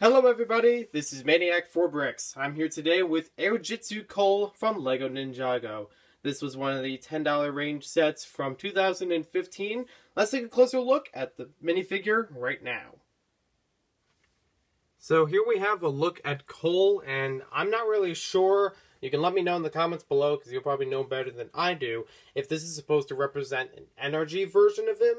Hello everybody, this is Maniac4Bricks. I'm here today with Airjitzu Cole from LEGO Ninjago. This was one of the $10 range sets from 2015. Let's take a closer look at the minifigure right now. So here we have a look at Cole, and I'm not really sure. You can let me know in the comments below, because you'll probably know better than I do, if this is supposed to represent an energy version of him.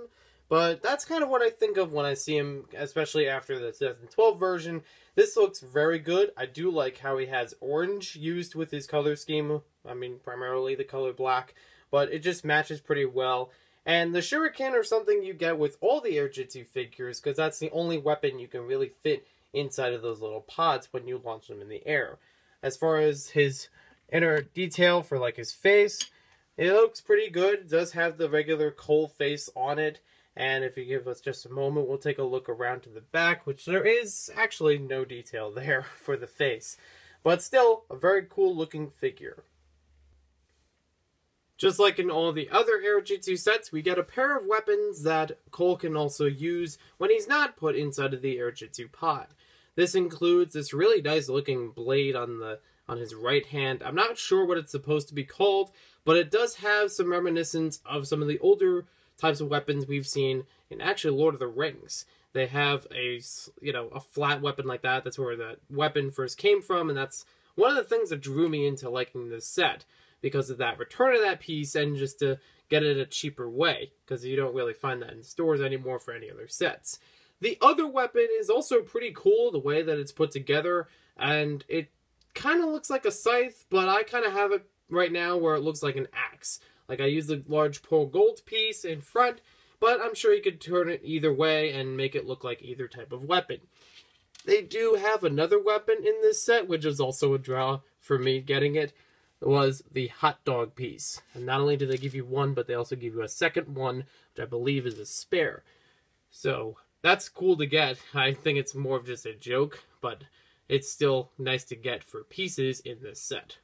But that's kind of what I think of when I see him, especially after the 2012 version. This looks very good. I do like how he has orange used with his color scheme. I mean, primarily the color black. But it just matches pretty well. And the shuriken are something you get with all the Airjitzu figures, because that's the only weapon you can really fit inside of those little pods when you launch them in the air. As far as his inner detail for like his face, it looks pretty good. It does have the regular Cole face on it. And if you give us just a moment, we'll take a look around to the back, which there is actually no detail there for the face. But still, a very cool looking figure. Just like in all the other Airjitzu sets, we get a pair of weapons that Cole can also use when he's not put inside of the Airjitzu pod. This includes this really nice looking blade on his right hand. I'm not sure what it's supposed to be called, but it does have some reminiscence of some of the older types of weapons we've seen in actually Lord of the Rings. They have a flat weapon like that. That's where the weapon first came from, and that's one of the things that drew me into liking this set, because of that return of that piece and just to get it a cheaper way, because you don't really find that in stores anymore for any other sets. The other weapon is also pretty cool, the way that it's put together, and it kind of looks like a scythe, but I kind of have it right now where it looks like an axe. Like, I use the large pearl gold piece in front, but I'm sure you could turn it either way and make it look like either type of weapon. They do have another weapon in this set, which is also a draw for me getting it. It was the hot dog piece. And not only do they give you one, but they also give you a second one, which I believe is a spare. So, that's cool to get. I think it's more of just a joke, but it's still nice to get for pieces in this set.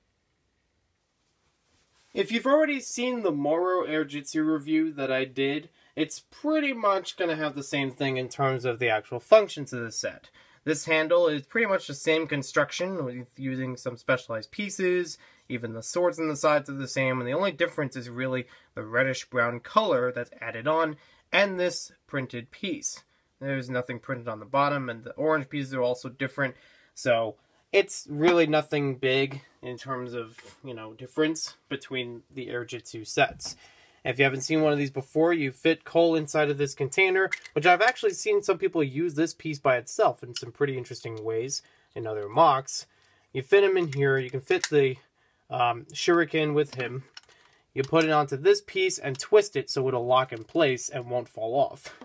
If you've already seen the Moro Airjitzu review that I did, it's pretty much going to have the same thing in terms of the actual functions of the set. This handle is pretty much the same construction, with using some specialized pieces. Even the swords on the sides are the same, and the only difference is really the reddish-brown color that's added on, and this printed piece. There's nothing printed on the bottom, and the orange pieces are also different, so it's really nothing big in terms of, difference between the Airjitzu sets. If you haven't seen one of these before, you fit Cole inside of this container, which I've actually seen some people use this piece by itself in some pretty interesting ways in other mocks. You fit him in here, you can fit the shuriken with him. You put it onto this piece and twist it so it'll lock in place and won't fall off.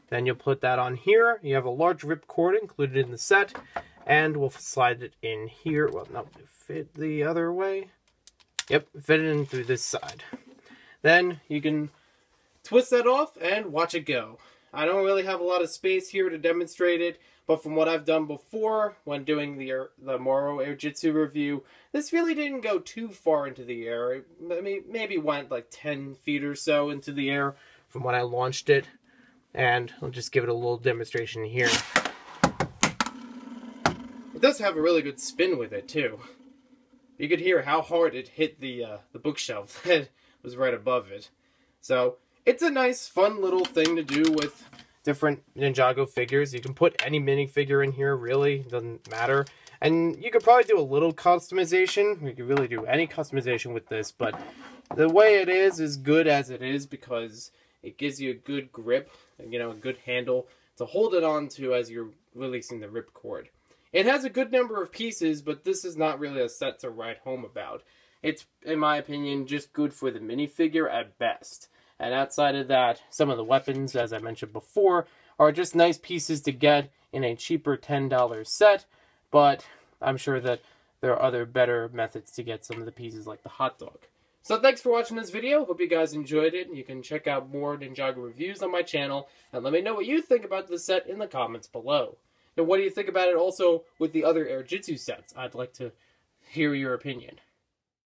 Then you'll put that on here. You have a large ripcord included in the set. And we'll slide it in here. Well, no, fit the other way. Yep, fit it in through this side. Then you can twist that off and watch it go. I don't really have a lot of space here to demonstrate it, but from what I've done before when doing the Moro Airjitzu review, this really didn't go too far into the air. It maybe went like 10 feet or so into the air from when I launched it. And I'll just give it a little demonstration here. It does have a really good spin with it, too. You could hear how hard it hit the bookshelf that was right above it. So, it's a nice, fun little thing to do with different Ninjago figures. You can put any minifigure in here, really. It doesn't matter. And you could probably do a little customization. You could really do any customization with this, but the way it is good as it is, because it gives you a good grip, a good handle to hold it on to as you're releasing the ripcord. It has a good number of pieces, but this is not really a set to write home about. It's, in my opinion, just good for the minifigure at best. And outside of that, some of the weapons, as I mentioned before, are just nice pieces to get in a cheaper $10 set, but I'm sure that there are other better methods to get some of the pieces like the hot dog. So thanks for watching this video. Hope you guys enjoyed it. You can check out more Ninjago reviews on my channel, and let me know what you think about the set in the comments below. And what do you think about it also with the other Airjitzu sets? I'd like to hear your opinion.